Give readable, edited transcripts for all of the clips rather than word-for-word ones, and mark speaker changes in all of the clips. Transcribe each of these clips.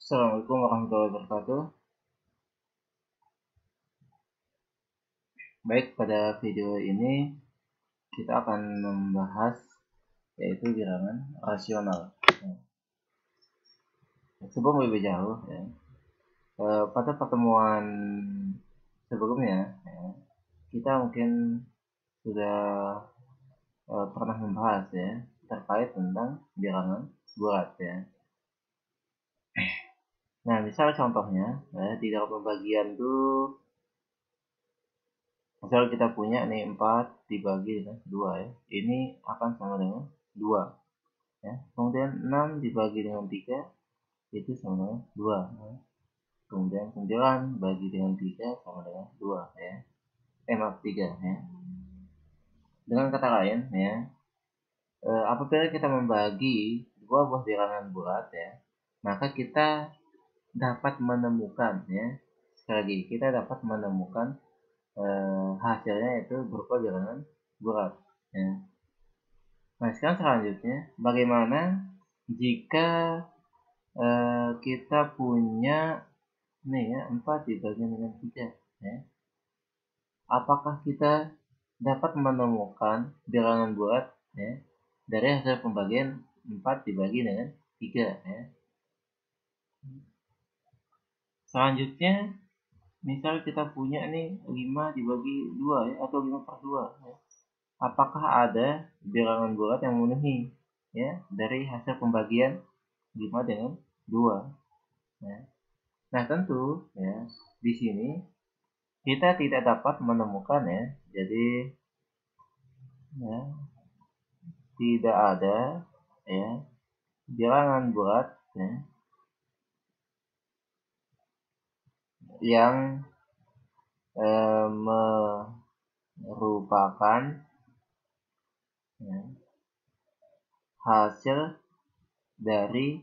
Speaker 1: Assalamualaikum warahmatullahi wabarakatuh. Baik, pada video ini kita akan membahas yaitu bilangan rasional. Sebelum lebih jauh, pada pertemuan sebelumnya, kita mungkin sudah pernah membahas terkait tentang bilangan bulat ya. Nah, misal contohnya di dalam pembagian tuh, misal kita punya nih 4 dibagi dengan 2 ya. Ini akan sama dengan 2 ya. Kemudian 6 dibagi dengan 3 itu sama dengan 2 ya. Kemudian 9 bagi dengan 3 sama dengan 2 ya. Maaf 3 ya. Dengan kata lain ya, apabila kita membagi dua buah bilangan bulat ya, maka kita dapat menemukan ya, sekali lagi kita dapat menemukan hasilnya itu berupa bilangan bulat ya. Nah, sekarang selanjutnya bagaimana jika kita punya nih ya 4 dibagi dengan 3 ya. Apakah kita dapat menemukan bilangan bulat ya dari hasil pembagian 4 dibagi dengan 3 ya. Selanjutnya misal kita punya nih 5 dibagi 2 ya, atau 5/2 ya. Apakah ada bilangan bulat yang memenuhi ya dari hasil pembagian 5 dengan 2 ya. Nah, tentu ya di sini kita tidak dapat menemukan ya. Jadi ya, tidak ada ya bilangan bulat ya, yang merupakan ya, hasil dari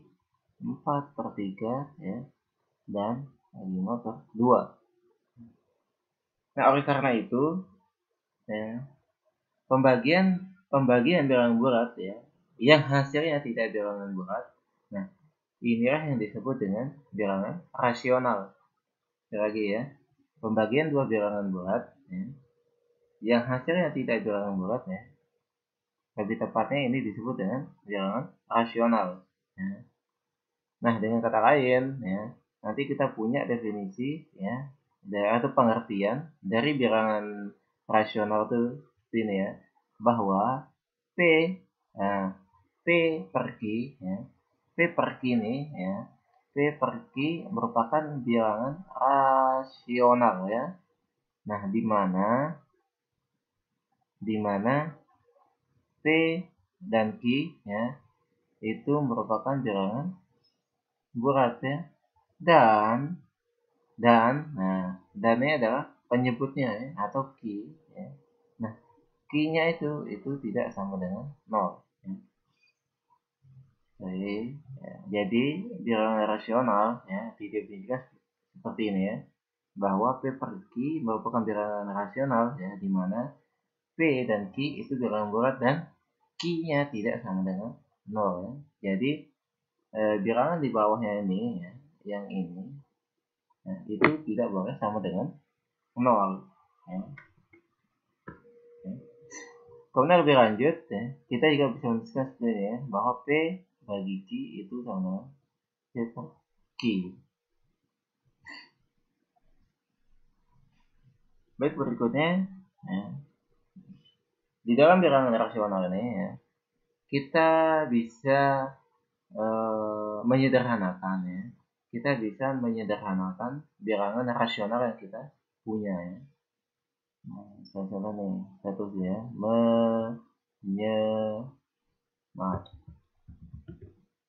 Speaker 1: 4/3 ya, dan 5/2. Nah, oleh karena itu ya, pembagian bilangan bulat ya yang hasilnya tidak bilangan bulat, nah inilah yang disebut dengan bilangan rasional. Sekali lagi ya, pembagian dua bilangan bulat ya, yang hasilnya tidak bilangan bulat ya, lebih tepatnya ini disebut dengan bilangan rasional ya. Nah, dengan kata lain ya, nanti kita punya definisi ya atau pengertian dari bilangan rasional itu ini ya, bahwa P nah, P per Q ya, P per Q ini ya, P per Q merupakan bilangan rasional ya. Nah, di mana P dan Q ya itu merupakan bilangan bulat ya, dan ini adalah penyebutnya ya, atau key ya. Nah, key-nya itu tidak sama dengan 0 ya. Jadi bilangan rasional ya didefinisikan seperti ini ya, bahwa P per Q merupakan bilangan rasional ya, di mana P dan Q itu bilangan bulat dan Q-nya tidak sama dengan 0 ya. Jadi bilangan di bawahnya ini ya, yang ini itu tidak boleh sama dengan 0 ya. Kemudian lebih lanjut ya, kita juga bisa menuliskan seperti ini ya, bahwa P bagi Q itu sama P per Q. Baik, berikutnya ya, di dalam bilangan rasional ini ya, kita bisa menyederhanakan ya, kita bisa menyederhanakan bilangan rasional yang kita punya ya. Nah, contohnya nih satu ya,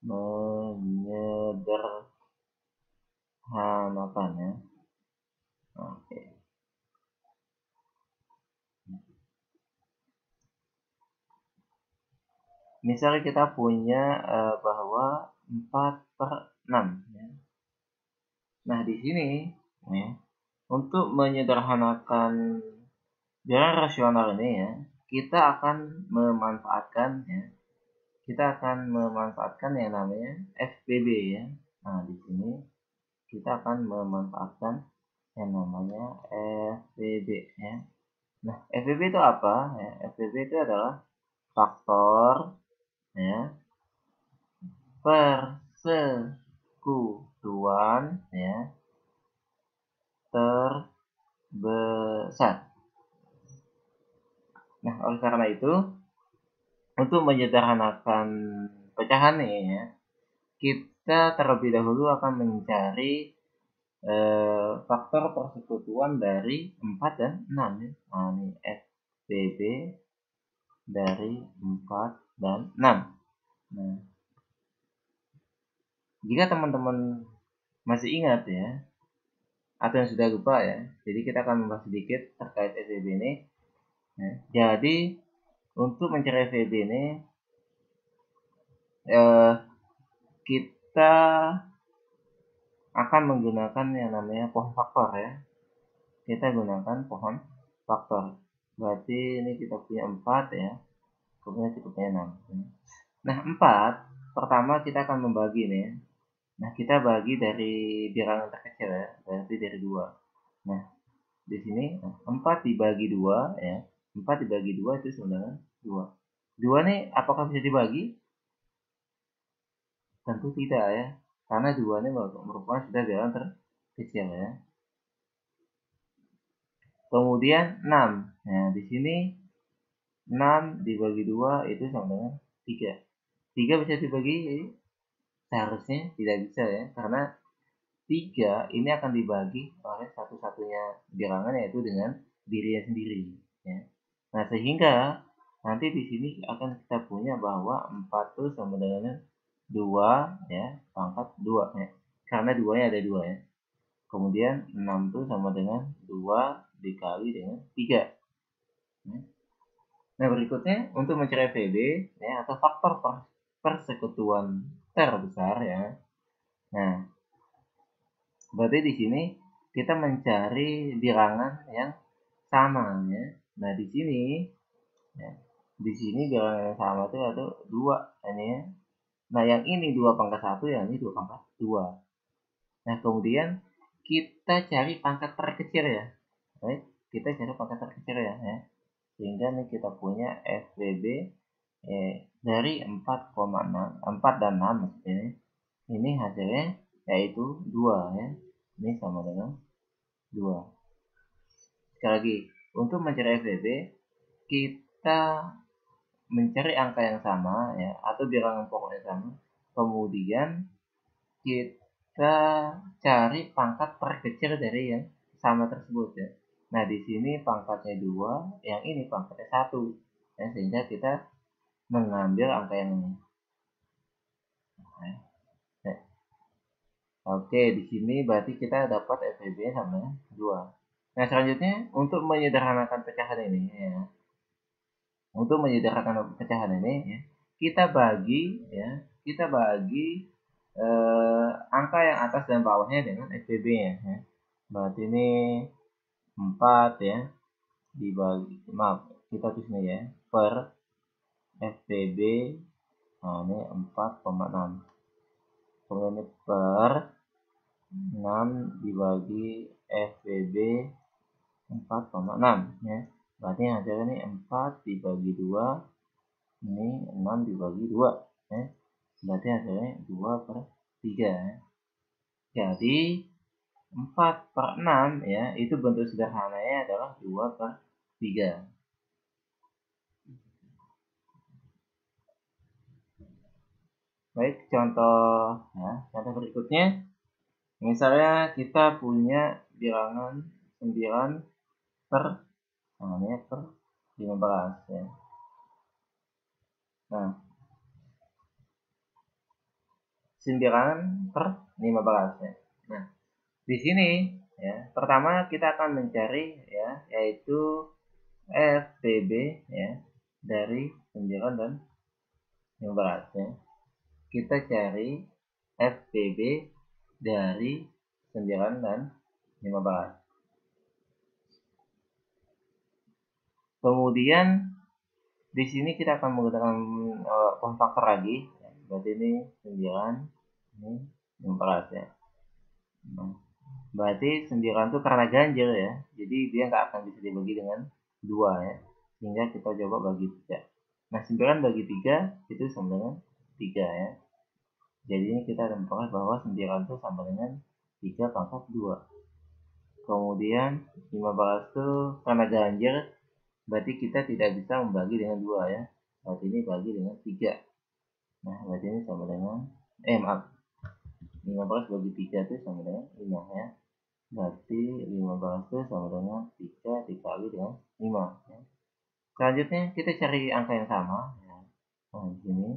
Speaker 1: menyederhanakan ya. Oke. Misalnya kita punya bahwa 4/6 ya. Nah, di sini ya, untuk menyederhanakan bilangan rasional ini ya, kita akan memanfaatkan yang namanya FBB ya. Nah, di sini kita akan memanfaatkan yang namanya FVB ya. Nah, FVB itu apa? Ya, FVB itu adalah faktor ya persekutuan ya terbesar. Nah, oleh karena itu, untuk menyederhanakan pecahan nih ya, kita terlebih dahulu akan mencari faktor persekutuan dari 4 dan 6 ya. Nah, ini FBB dari 4 dan 6. Nah, jika teman-teman masih ingat ya, atau yang sudah lupa ya, jadi kita akan membahas sedikit terkait FBB ini. Nah, jadi untuk mencari FBB ini kita akan menggunakan yang namanya pohon faktor ya. Kita gunakan pohon faktor. Berarti ini kita punya 4 ya, kemudian kita punya 6. Nah, 4 pertama kita akan membagi nih. Nah, kita bagi dari bilangan terkecil ya, berarti dari 2. Nah, di sini 4 dibagi 2 ya. 4 dibagi 2 itu sebenarnya 2. 2 nih apakah bisa dibagi? Tentu tidak ya. Karena 2 ini merupakan sudah bilangan terkecil ya. Kemudian 6. Nah, di sini 6 dibagi 2 itu sama dengan 3. 3 bisa dibagi? Seharusnya tidak bisa ya, karena 3 ini akan dibagi oleh satu-satunya bilangan, yaitu dengan dirinya sendiri ya. Nah, sehingga nanti di sini akan kita punya bahwa 4 itu sama dengan 2 ya, pangkat 2 ya. Karena 2-nya ada 2 ya. Kemudian 6 itu sama dengan 2 dikali dengan 3. Nah, berikutnya untuk mencari VB ya, atau faktor persekutuan terbesar ya. Nah, berarti di sini kita mencari bilangan yang sama ya. Nah, di sini ya, di sini bilangan yang sama itu ada 2 ini ya. Nah, yang ini 2 pangkat 1, yang ini 2 pangkat 2. Nah, kemudian kita cari pangkat terkecil ya. Baik, kita cari pangkat terkecil ya. Sehingga nih kita punya FBB dari 4,6, 4 dan 6 maksudnya. Ini hasilnya yaitu 2 ya. Ini sama dengan 2. Sekali lagi, untuk mencari FBB kita mencari angka yang sama ya, atau bilangan pokok yang sama. Kemudian kita cari pangkat terkecil dari yang sama tersebut ya. Nah, di sini pangkatnya 2, yang ini pangkatnya 1 ya, sehingga kita mengambil angka yang ini. Nah, oke, di sini berarti kita dapat FBB sama 2. Nah, selanjutnya untuk menyederhanakan pecahan ini ya. Untuk menyederhanakan pecahan ini ya, kita bagi angka yang atas dan bawahnya dengan FBB-nya ya. Berarti ini 4 ya dibagi, maaf, kita tulisnya ya, per FBB. Nah, ini 4,6. Kemudian ini per 6 dibagi FBB 4,6 ya. Berarti hasilnya ini 4 dibagi 2, ini 6 dibagi 2 ya. Berarti hasilnya 2 per 3 ya. Jadi 4 per 6 ya, itu bentuk sederhananya adalah 2 per 3. Baik, contoh berikutnya. Misalnya kita punya bilangan 9 per 15 ya. Nah, 9 per 15 ya. Nah, di sini ya, pertama kita akan mencari ya, yaitu FBB ya dari 9 dan 15 ya. Kita cari FBB dari 9 dan 15. Kemudian di sini kita akan menggunakan pohon faktor lagi. Berarti ini 9, ini 15 ya. Nah, berarti 9 itu karena ganjil ya, jadi dia nggak akan bisa dibagi dengan 2 ya, sehingga kita coba bagi 3. Nah, 9 bagi 3 itu sama dengan 3 ya. Jadi ini kita memperoleh bahwa 9 itu sama dengan 3 pangkat 2. Kemudian 15 itu karena ganjil, berarti kita tidak bisa membagi dengan 2 ya. Berarti ini bagi dengan 3. Nah, berarti ini sama dengan maaf. 15 bagi 3 itu sama dengan 5 ya. Berarti 15 itu sama dengan 3 dikali dengan 5 ya. Selanjutnya kita cari angka yang sama ya. Nah, di sini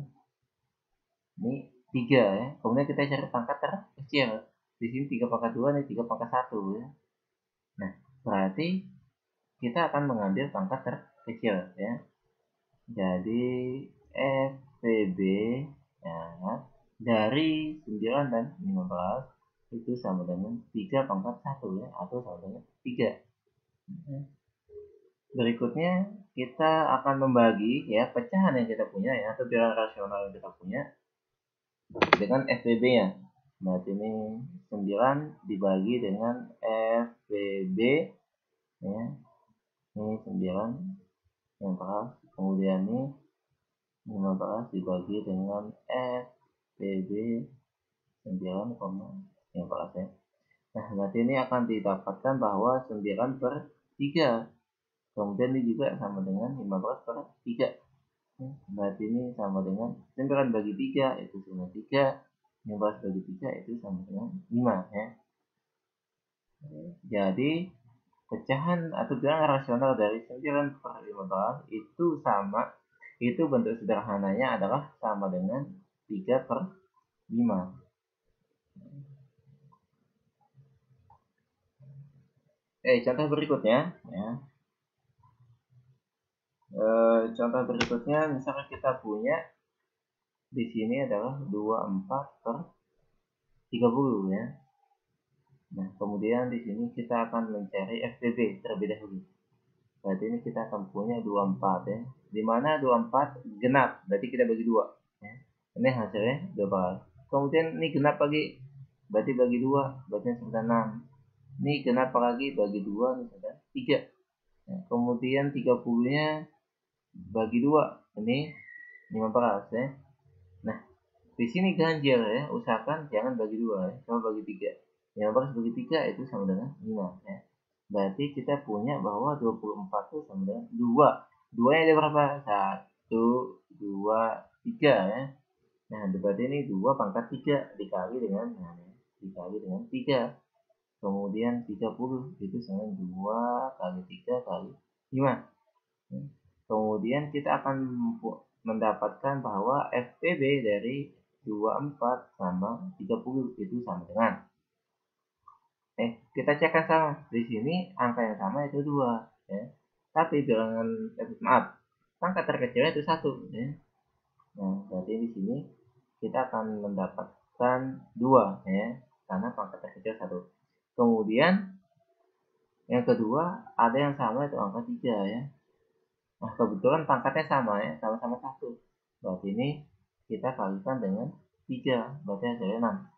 Speaker 1: ini 3 ya. Kemudian kita cari pangkat terkecil. Di sini 3 pangkat 2, ini 3 pangkat 1 ya. Nah, berarti kita akan mengambil pangkat terkecil ya. Jadi FPB ya, dari 9 dan 15 itu sama dengan 3 pangkat 1 ya, atau sama dengan 3. Berikutnya kita akan membagi ya pecahan yang kita punya ya, atau bilangan rasional yang kita punya dengan FPB-nya. Berarti ini 9 dibagi dengan FPB ya. Ini 9 yang keras, kemudian ini 15 dibagi dengan FPB 9, yang keras ya. Nah, berarti ini akan didapatkan bahwa 9 per 3. Kemudian ini juga sama dengan 15 per 3. Berarti ini sama dengan 9 bagi 3 itu sama 3. 15 bagi 3 itu sama dengan 5 ya. Jadi pecahan atau bilangan rasional dari 9 per 15 itu sama, itu bentuk sederhananya adalah sama dengan 3 per 5. Contoh berikutnya ya. Contoh berikutnya misalkan kita punya di sini adalah 24 per 30 ya. Nah, kemudian di sini kita akan mencari FPB terlebih dahulu. Berarti ini kita akan punya 24 ya. Di mana 24 genap, berarti kita bagi 2 ya. Ini hasilnya 12. Kemudian ini genap lagi, berarti bagi 2, berarti sudah 6. Ini genap lagi bagi 2, ini sudah 3. Ya, kemudian 30-nya bagi 2, ini 15 ya. Nah, di sini ganjil ya, usahakan jangan bagi 2 ya, coba bagi 3. 15 bagi 3 itu sama dengan 5 ya. Berarti kita punya bahwa 24 itu sama dengan 2. 2 nya ada berapa? 1, 2, 3 ya. Nah, berarti ini 2 pangkat 3 dikali dengan 3. Kemudian 30 itu sama dengan 2 kali 3 kali 5. Kemudian kita akan mendapatkan bahwa FPB dari 24 sama 30 itu sama dengan kita cekkan sama. Di sini angka yang sama itu 2 ya. Tapi bilangan pangkat terkecilnya itu 1 ya. Nah, berarti di sini kita akan mendapatkan 2 ya, karena pangkat terkecil 1. Kemudian yang kedua ada yang sama itu angka 3 ya. Nah, kebetulan pangkatnya sama ya, sama-sama 1. Berarti ini kita kalikan dengan 3, berarti hasilnya 6.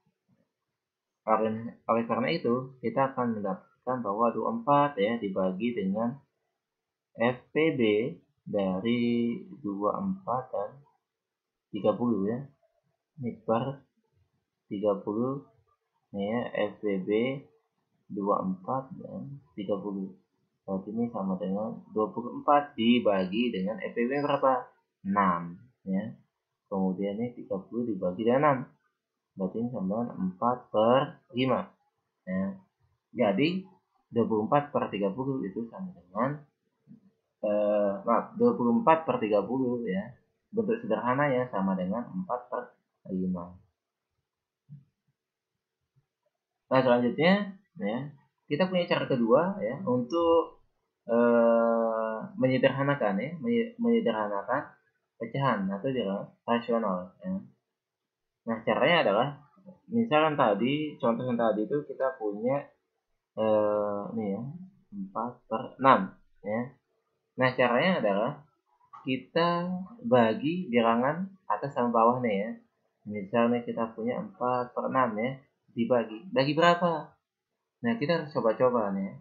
Speaker 1: Oleh karena itu, kita akan mendapatkan bahwa 24 ya dibagi dengan FPB dari 24 dan 30 ya. Ini per 30 ya, FPB 24 dan 30. Berarti ini sama dengan 24 dibagi dengan FPB berapa? 6 ya. Kemudian ini 30 dibagi dengan 6. Berarti ini sama dengan 4 per 5 ya. Jadi 24 per 30 itu sama dengan 24 per 30 ya. Bentuk sederhana ya sama dengan 4 per 5. Nah, selanjutnya ya, kita punya cara kedua ya untuk menyederhanakan ya, menyederhanakan pecahan atau bilangan rasional ya. Nah, caranya adalah misalkan tadi contoh yang tadi itu kita punya nih ya 4 per 6 ya. Nah, caranya adalah kita bagi bilangan atas sama bawah nih ya. Misalnya kita punya 4/6 ya, bagi berapa? Nah, kita harus coba-coba nih.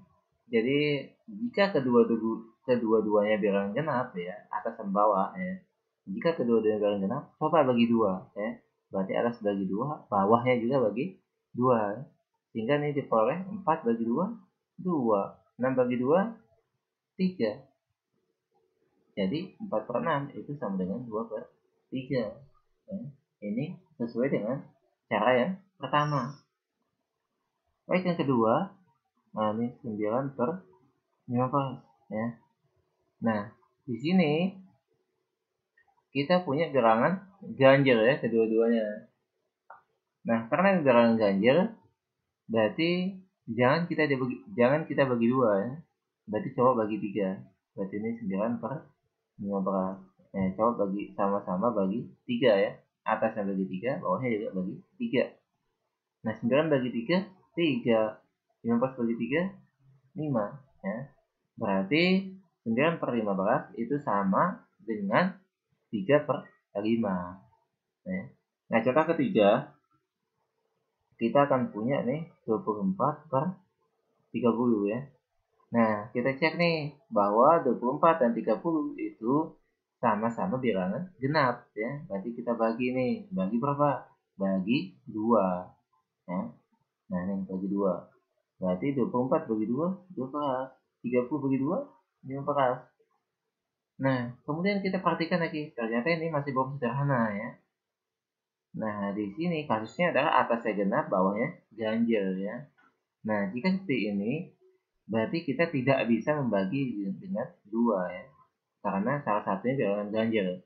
Speaker 1: Jadi jika kedua-duanya bilangan genap ya, atas dan bawah ya. Jika kedua-duanya bilangan genap, coba bagi 2 ya. Berarti atas bagi 2, bawahnya juga bagi 2. Sehingga ini diperoleh 4 bagi 2, 2. 6 bagi 2, 3. Jadi 4/6 itu sama dengan 2/3. Ya. Ini sesuai dengan cara yang pertama. Baik, yang kedua, nah ini 9/15 ya. Nah, di sini kita punya bilangan ganjil ya kedua-duanya. Nah, karena bilangan ganjil, berarti jangan kita bagi 2 ya. Berarti coba bagi 3. Berarti ini 9/15. Coba bagi sama-sama bagi 3 ya. Atasnya bagi 3, bawahnya juga bagi 3. Nah, 9 bagi 3, 3. 15 bagi 3, 5 ya. Berarti 9/15 itu sama dengan 3/5 ya. Nah, contoh ketiga, kita akan punya nih 24/30 ya. Nah, kita cek nih bahwa 24 dan 30 itu sama-sama bilangan genap ya. Berarti kita bagi nih, bagi berapa? Bagi 2 ya. Nah, ini bagi 2. Berarti 24 bagi 2, 12. 30 bagi 2, 15. Nah, kemudian kita perhatikan lagi, ternyata ini masih belum sederhana ya. Nah, di sini kasusnya adalah atasnya genap, bawahnya ganjil ya. Nah, jika seperti ini, berarti kita tidak bisa membagi dengan 2 ya. Karena salah satunya bilangan ganjil.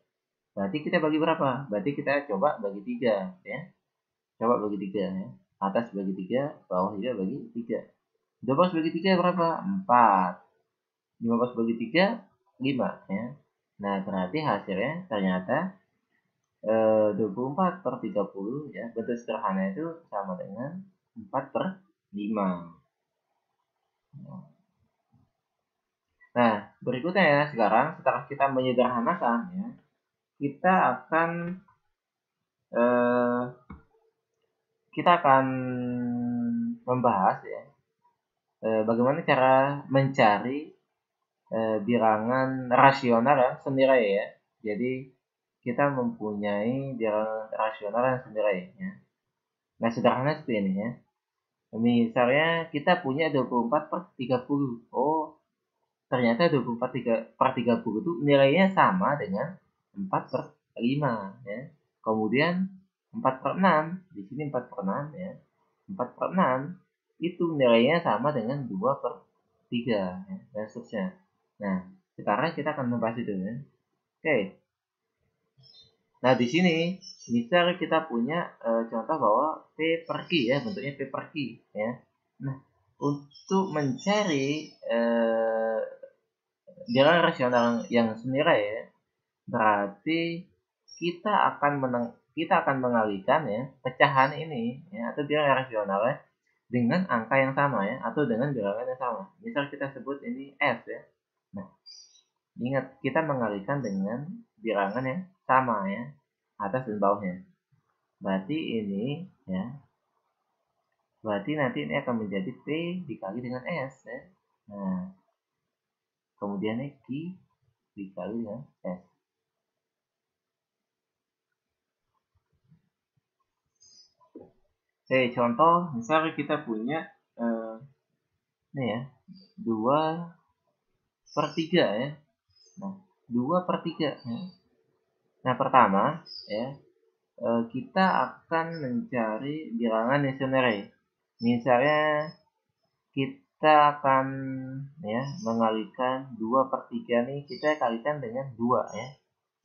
Speaker 1: Berarti kita bagi berapa? Berarti kita coba bagi 3 ya. Coba bagi 3 ya. Atas bagi 3, bawah juga bagi 3. 12 bagi 3 berapa? 4. 15 bagi 3, 5 ya. Nah, berarti hasilnya ternyata 24/30 ya. Bentuk sederhana itu sama dengan 4/5. Nah, berikutnya ya, sekarang setelah kita menyederhanakan ya, kita akan eh, membahas ya bagaimana cara mencari bilangan rasional yang senilai ya. Jadi kita mempunyai bilangan rasional yang senilai ya. Nah, sederhana seperti ini ya. Misalnya kita punya 24/30. Oh, ternyata 24/30 itu nilainya sama dengan 4/5 ya. Kemudian 4/6, di sini 4/6 ya. 4/6 itu nilainya sama dengan 2/3 ya, dan seterusnya. Nah, sekarang kita akan membahas itu ya. Oke. Nah, di sini misal kita punya contoh bahwa P per Q ya, bentuknya P per Q ya. Nah, untuk mencari bilangan rasional yang senilai ya, berarti kita akan mengalihkan ya pecahan ini ya, atau bilangan rasional ya, dengan angka yang sama ya, atau dengan bilangan yang sama. Misal kita sebut ini S ya. Nah, ingat kita mengalihkan dengan bilangan yang sama ya, atas dan bawahnya. Berarti ini ya, berarti nanti ini akan menjadi P dikali dengan S ya. Nah, kemudian ini Q dikali dengan S. Oke, contoh misalnya kita punya ini ya, 2/3 ya. Nah, 2/3 ya. Nah, pertama ya, kita akan mencari bilangan yang senilai. Misalnya kita akan ya mengalihkan 2/3 nih, kita kalikan dengan 2 ya.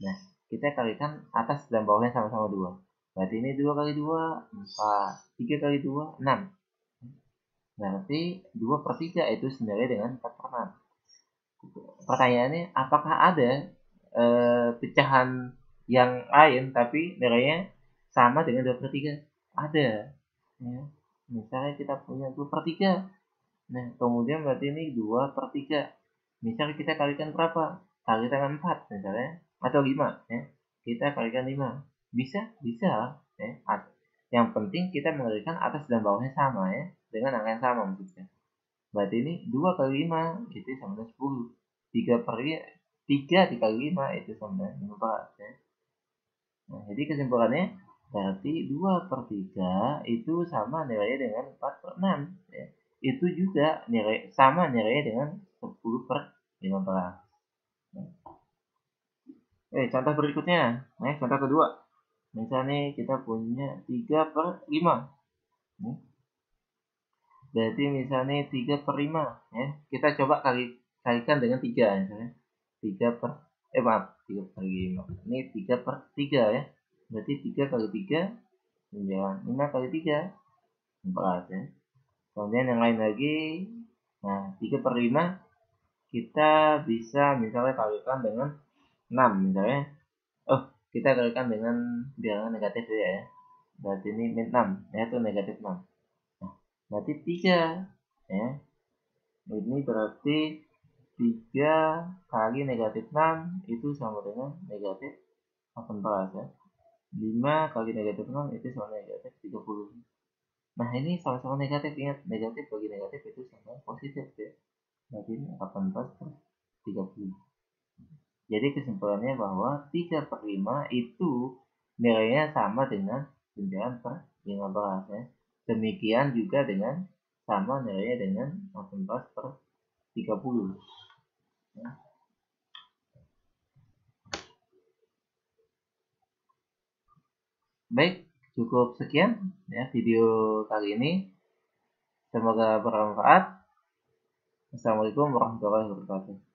Speaker 1: Nah, kita kalikan atas dan bawahnya sama-sama 2. Berarti ini 2 kali 2, 4. 3 kali 2, 6. Berarti 2/3 itu senilai dengan 4/6. Pertanyaannya, apakah ada pecahan yang lain tapi nilainya sama dengan 2/3? Ada ya. Misalnya kita punya 2/3. Nah, kemudian berarti ini 2/3. Misalnya kita kalikan berapa? Kalikan 4 misalnya, atau 5 ya. Kita kalikan 5. Bisa? Bisa. ya. Yang penting kita mengerjakan atas dan bawahnya sama ya, dengan angka yang sama maksudnya. Berarti ini 2 kali 5 itu sama dengan 10. 3 dikali 5 itu sama dengan 15 ya. Nah, jadi kesimpulannya berarti 2/3 itu sama nilainya dengan 4/6 ya. Itu juga sama nilainya dengan 10/15. Contoh berikutnya. Nah, contoh kedua. Misalnya kita punya 3/5. Berarti misalnya 3/5 ya. Kita coba kalikan dengan 3 misalnya. 3/5. Ini 3/3 ya. Berarti 3 kali 3 9. 5 kali 3 14 ya. Kemudian yang lain lagi. Nah, 3/5 kita bisa misalnya kalikan dengan 6 misalnya. Kita kalikan dengan bilangan negatif ya. Berarti ini min 6 ya, itu negatif 6. Nah, berarti 3 ya. Ini berarti 3 kali negatif 6 itu sama dengan negatif 18 ya. 5 kali negatif 6 itu sama negatif 30. Nah, ini sama-sama negatif, ingat negatif bagi negatif itu sama positif ya. Berarti ini 18/30. Jadi kesimpulannya bahwa 3/5 itu nilainya sama dengan 9/15 ya. Demikian juga dengan sama nilainya dengan 18/30 ya. Baik, cukup sekian ya video kali ini. Semoga bermanfaat. Assalamualaikum warahmatullahi wabarakatuh.